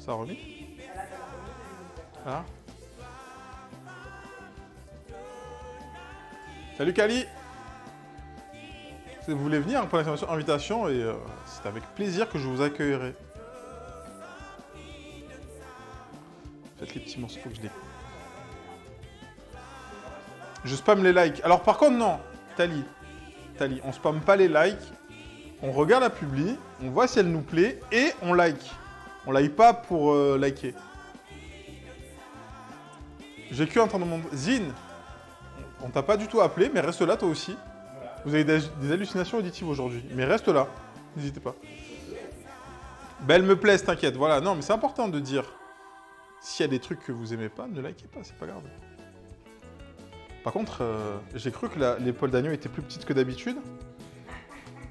Ça a remis? Ah. Salut Kali! Si vous voulez venir pour l'exclamation invitation, et c'est avec plaisir que je vous accueillerai. Faites les petits morceaux que je les... Je spamme les likes. Alors par contre, non, Tali, on spamme pas les likes. On regarde la publi, on voit si elle nous plaît et on like. On like pas pour liker. J'ai cru entendre mon... Zine, on t'a pas du tout appelé, mais reste là toi aussi. Vous avez des hallucinations auditives aujourd'hui, mais reste là, n'hésitez pas. Ben, elle me plaise, t'inquiète, voilà. Non, mais c'est important de dire, s'il y a des trucs que vous aimez pas, ne likez pas, c'est pas grave. Par contre, j'ai cru que l'épaule d'agneau était plus petite que d'habitude.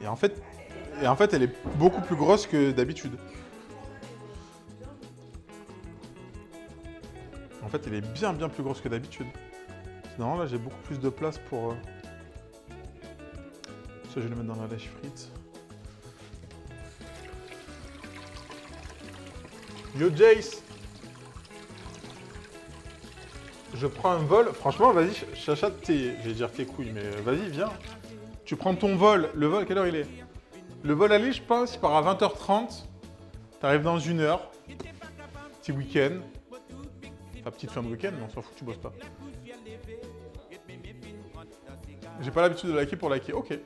Et en fait, elle est beaucoup plus grosse que d'habitude. En fait, elle est bien plus grosse que d'habitude. Sinon, là, j'ai beaucoup plus de place pour... Ça, je vais le mettre dans la lèche frite. Yo, Jace! Je prends un vol. Franchement, vas-y, j'achète tes... Je vais dire tes couilles, mais vas-y, viens. Tu prends ton vol. Le vol, quelle heure il est? Le vol aller, je pense, il part à 20h30. T'arrives dans 1 heure. Petit week-end. Enfin, petite fin de week-end, mais on s'en fout, tu bosses pas. J'ai pas l'habitude de liker pour liker. Ok.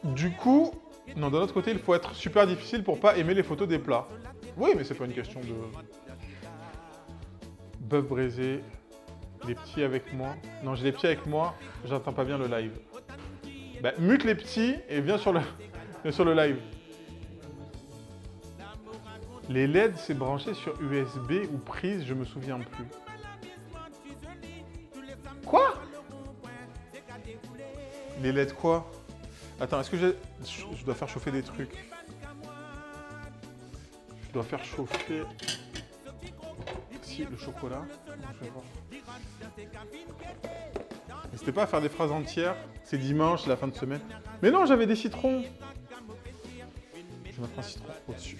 Du coup, non, d'un autre côté, il faut être super difficile pour pas aimer les photos des plats. Oui, mais c'est pas une question de... Bœuf braisé. Les petits avec moi. Non, j'ai les petits avec moi. J'entends pas bien le live. Bah, mute les petits et viens sur le live. Les LED, c'est branché sur USB ou prise, je me souviens plus. Quoi? Les LED quoi? Attends, est-ce que je dois faire chauffer des trucs? Je dois faire chauffer... Si, le chocolat. Je vais voir. N'hésitez pas à faire des phrases entières. C'est dimanche, c'est la fin de semaine. Mais non, j'avais des citrons. Je vais mettre un citron au-dessus.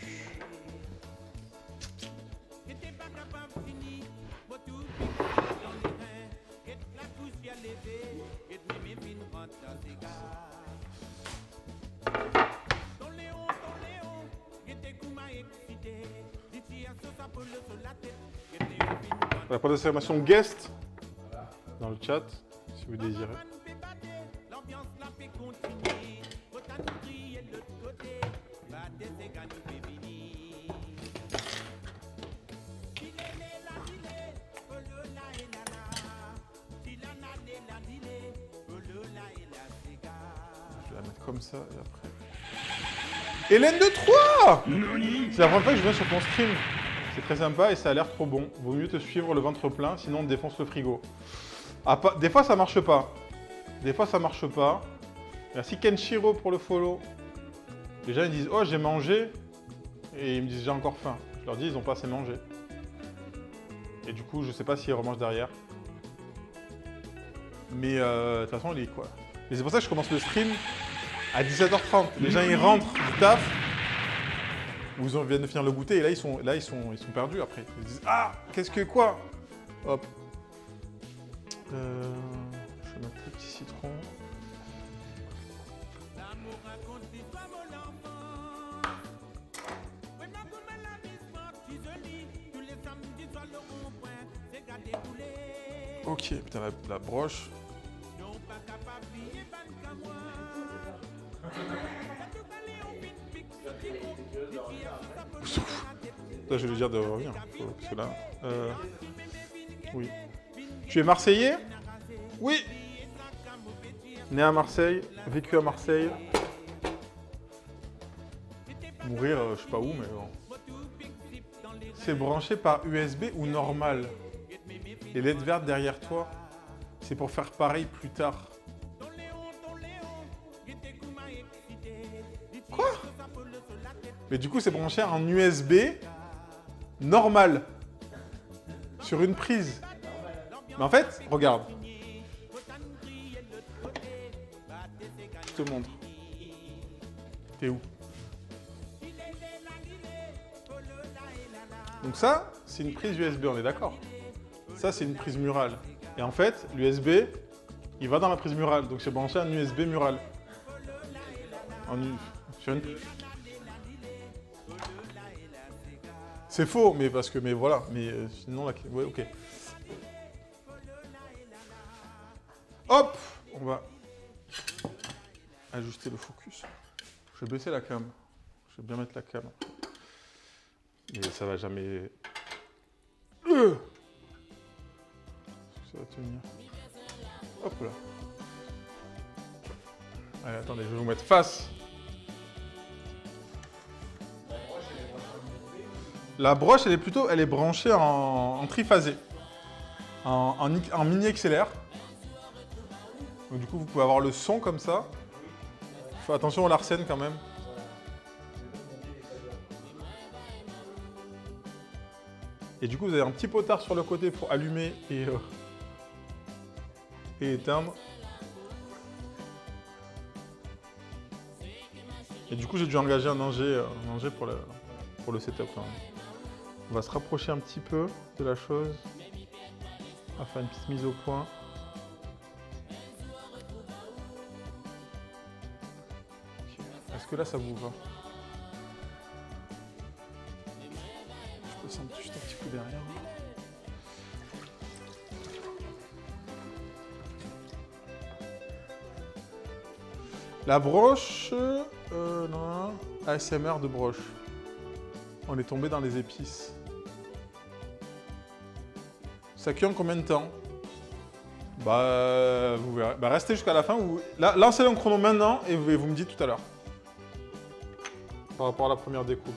Voilà, pour l'exclamation guest dans le chat, si vous désirez. Je vais la mettre comme ça et après. Hélène de Troyes! C'est la première fois que je viens sur ton stream. C'est très sympa et ça a l'air trop bon. Vaut mieux te suivre le ventre plein, sinon on te défonce le frigo. Ah, des fois ça marche pas. Des fois ça marche pas. Merci Kenshiro pour le follow. Les gens ils disent oh j'ai mangé et ils me disent j'ai encore faim. Je leur dis ils ont pas assez mangé. Et du coup je sais pas s'ils remangent derrière. Mais de toute façon il est quoi. Mais c'est pour ça que je commence le stream à 17h30. Les gens ils rentrent du taf. Ou ils viennent de finir le goûter et là ils sont perdus après. Ils disent ah qu'est-ce que quoi? Hop. Je vais mettre le petit citron. Ok, putain la broche. Là, je vais lui dire de revenir. Parce que là. Oui. Tu es Marseillais? Oui. Né à Marseille, vécu à Marseille. Mourir, je sais pas où, mais bon. C'est branché par USB ou normal? Les LED vertes derrière toi, c'est pour faire pareil plus tard. Quoi? Mais du coup, c'est branché en USB normal. Sur une prise. Mais en fait, regarde. Je te montre. T'es où? Donc ça, c'est une prise USB, on est d'accord? Ça, c'est une prise murale. Et en fait, l'USB, il va dans la prise murale. Donc j'ai branché un USB mural. Sur une... C'est faux, mais parce que... Mais voilà. Mais sinon, là... Ouais, ok. Hop! On va ajuster le focus. Je vais baisser la cam. Je vais bien mettre la cam. Mais ça va jamais... Ça va tenir. Hop là. Allez, attendez, je vais vous mettre face. La broche, elle est branchée en triphasé. En mini XLR. Donc du coup, vous pouvez avoir le son comme ça. Faut attention au Larsen quand même. Et du coup, vous avez un petit potard sur le côté pour allumer et éteindre. Et du coup, j'ai dû engager un ingé pour le setup. Quand même. On va se rapprocher un petit peu de la chose. On va faire une petite mise au point. Okay. Est-ce que là, ça vous va? Je peux sentir juste un petit coup derrière. La broche, non, ASMR de broche. On est tombé dans les épices. Ça cuit en combien de temps? Bah, vous verrez. Bah, restez jusqu'à la fin. Là, lancez le chrono maintenant et vous me dites tout à l'heure. Par rapport à la première découpe.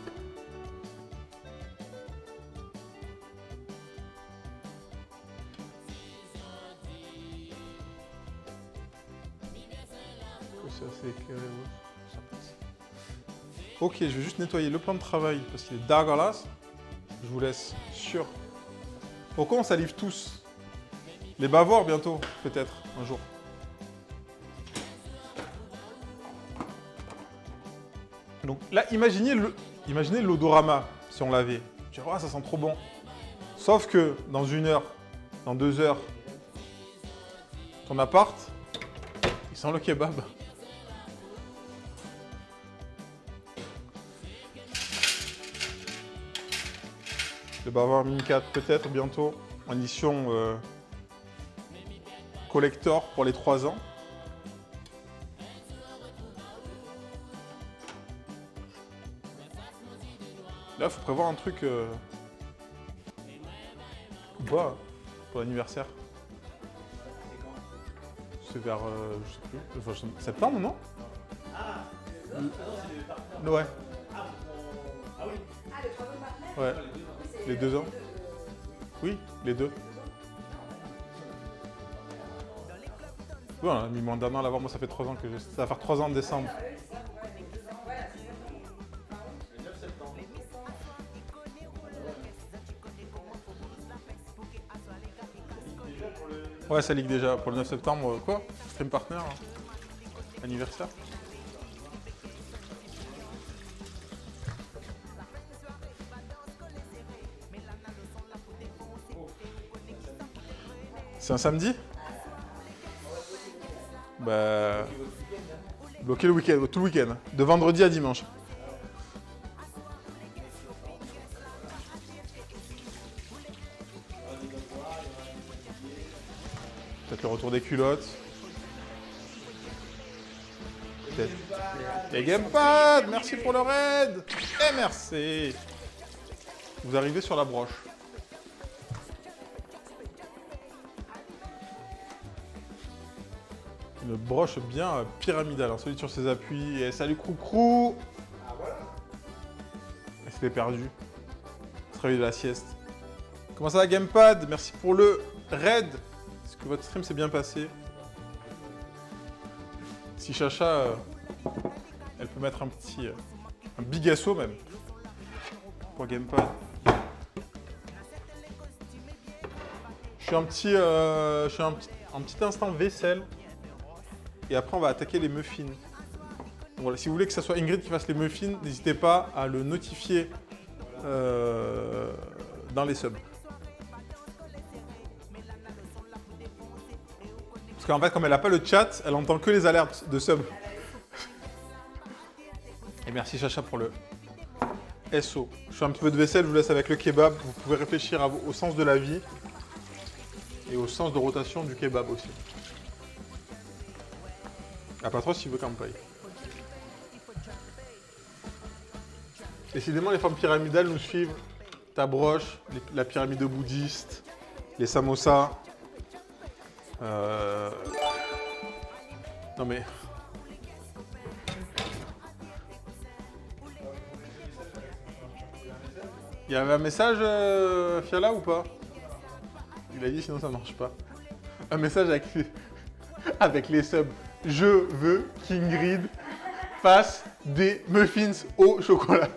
C'est assez éclairé, ouais. Ça passe. Ok, je vais juste nettoyer le plan de travail parce qu'il est dégueulasse. Je vous laisse sur. Pourquoi on salive tous? Les bavoirs bientôt, peut-être, un jour. Donc là, imaginez l'odorama, si on l'avait. Tu vois, ça sent trop bon. Sauf que dans 1 heure, dans 2 heures, ton appart, il sent le kebab. Le bavard Mini 4 peut-être bientôt, en édition collector pour les 3 ans. Là, il faut prévoir un truc ou pas pour l'anniversaire. C'est vers, je sais plus, enfin, septembre, non? Ouais. Ah oui. Ah, le troisième partenaire? Ouais. Les 2 ans. Oui, les 2. Ouais, on a mis moins d'1 an à l'avoir. Moi, ça fait 3 ans que j'ai. Ça va faire 3 ans en décembre. Ouais, ça ligue déjà. Pour le 9 septembre, quoi? Stream partner, hein. Anniversaire. C'est un samedi? Bah... bloquer le week-end, tout le week-end. De vendredi à dimanche. Peut-être le retour des culottes. Peut-être. Et Gamepad, merci pour le raid. Et merci. Vous arrivez sur la broche. Une broche bien pyramidale, hein, solide sur ses appuis. Et salut Croucrou. Elle s'était perdue. Se réveille de la sieste. Comment ça va Gamepad? Merci pour le raid. Est-ce que votre stream s'est bien passé? Si Chacha, elle peut mettre un petit, un bigasso même, pour Gamepad. Je suis un petit instant vaisselle. Et après, on va attaquer les muffins. Donc voilà, si vous voulez que ce soit Ingrid qui fasse les muffins, n'hésitez pas à le notifier dans les subs. Parce qu'en fait, comme elle n'a pas le chat, elle entend que les alertes de sub. Et merci Chacha pour le SO. Je fais un petit peu de vaisselle, je vous laisse avec le kebab. Vous pouvez réfléchir au sens de la vie et au sens de rotation du kebab aussi. Ah, pas trop s'il veut qu'on me paye. Décidément, les formes pyramidales nous suivent. Ta broche, la pyramide bouddhiste, les samosas. Non mais... Il y avait un message, Fiala, ou pas? Il a dit sinon ça marche pas. Un message avec les subs. Je veux qu'Ingrid fasse des muffins au chocolat.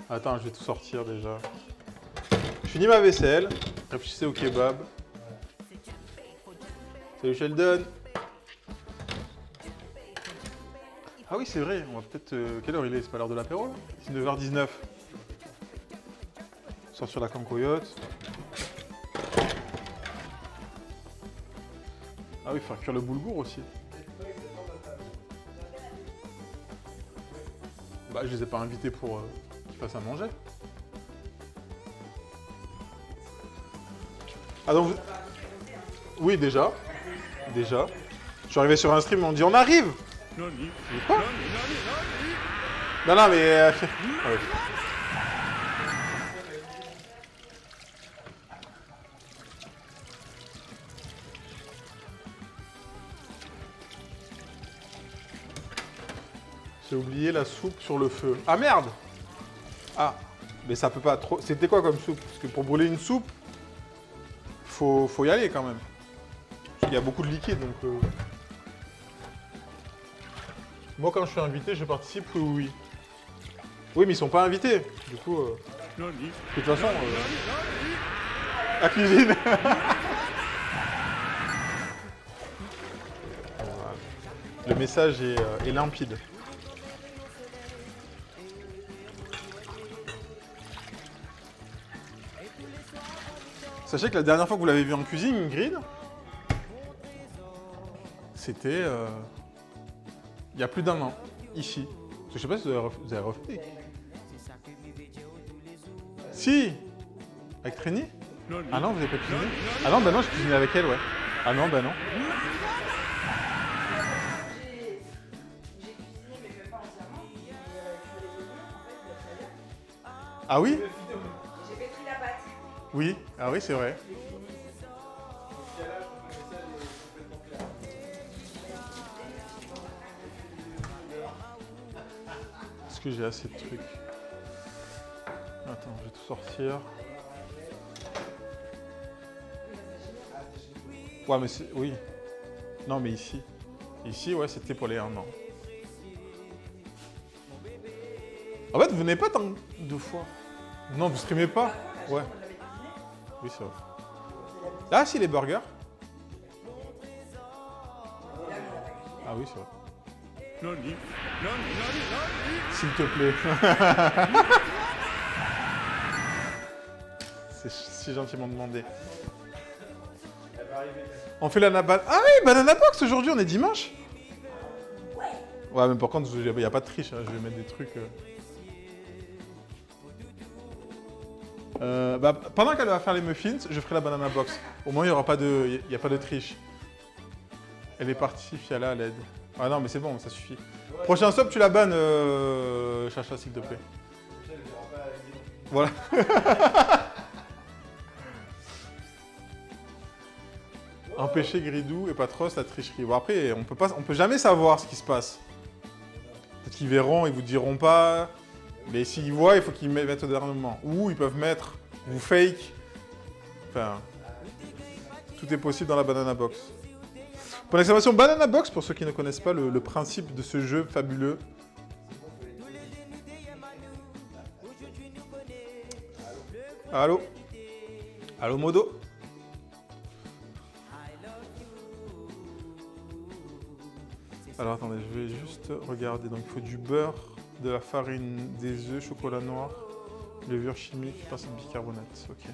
Attends, je vais tout sortir déjà. Je finis ma vaisselle. Réfléchissez au kebab. Salut Sheldon. Ah oui, c'est vrai. On va peut-être... quelle heure il est? C'est pas l'heure de l'apéro là? C'est 9h19. Sortir la cancoyote. Ah oui, faire cuire le boulgour aussi. Bah, je les ai pas invités pour qu'ils fassent à manger. Ah donc... Oui, déjà. Déjà. Je suis arrivé sur un stream, on me dit on arrive. Quoi? Non, non, mais... ah ouais. J'ai oublié la soupe sur le feu. Ah merde! Ah, mais ça peut pas trop... C'était quoi comme soupe? Parce que pour brûler une soupe, faut y aller quand même. Parce qu'il y a beaucoup de liquide, donc... Moi, quand je suis invité, je participe, oui. Oui, mais ils sont pas invités. Du coup... De toute façon... La cuisine. Le message est limpide. Sachez que la dernière fois que vous l'avez vu en cuisine, Ingrid, c'était il y a plus d'un an, ici. Parce que je sais pas si vous avez refait. Si! Avec Trény? Ah non, vous avez pas cuisiné? Ah non, bah non, je cuisinais avec elle, ouais. Ah non, bah non. Ah oui? J'ai pétri la pâte. Oui, ah oui, c'est vrai. Est-ce que j'ai assez de trucs? Attends, je vais tout sortir. Ouais, mais c'est... Oui. Non, mais ici. Ici, ouais, c'était pour les 1 an. En fait, vous venez pas tant de fois. Non, vous streamez pas? Ouais. Oui, c'est vrai. Ah, si, les burgers. Ah oui, c'est vrai. S'il te plaît. C'est si gentiment demandé. On fait la banana... Ah oui, Banana Box aujourd'hui, on est dimanche. Ouais, mais par contre, il n'y a pas de triche, hein, je vais mettre des trucs... bah, pendant qu'elle va faire les muffins, je ferai la Banana Box. Au moins, il n'y a pas de triche. Elle est partie, Fiala à l'aide. Ah non, mais c'est bon, ça suffit. Prochain sub, tu la bannes, Chacha, s'il te plaît. Voilà. Empêcher Gridou et Patros la tricherie. Bon, après, on peut jamais savoir ce qui se passe. Peut-être qu'ils verront, ils vous diront pas. Mais s'ils voient, il faut qu'ils mettent au dernier moment. Ou ils peuvent mettre vous fake. Enfin, tout est possible dans la Banana Box. Pour l'exclamation Banana Box, pour ceux qui ne connaissent pas le principe de ce jeu fabuleux. Allô? Allô, Modo? Alors attendez, je vais juste regarder. Donc il faut du beurre, de la farine, des œufs, chocolat noir, levure chimique, pincée de bicarbonate. Ok.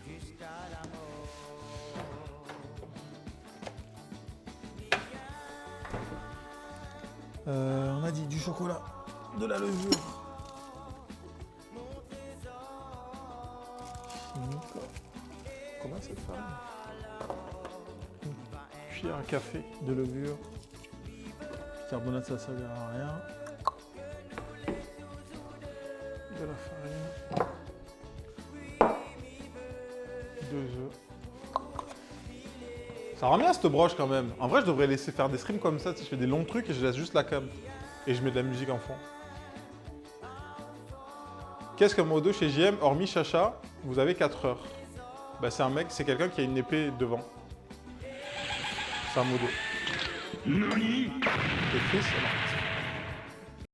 On a dit du chocolat, de la levure. Chimique. Comment cette farine? Une cuillère à café de levure. Bicarbonate, ça servira à rien. De la farine. 2 œufs. Ça rend bien cette broche quand même. En vrai, je devrais laisser faire des streams comme ça. Tu sais, je fais des longs trucs et je laisse juste la cam. Et je mets de la musique en fond. Qu'est-ce qu'un modo chez JM, hormis Chacha, vous avez 4 heures? Bah, c'est un mec, c'est quelqu'un qui a une épée devant. C'est un modo. Nani? T'es triste, alors.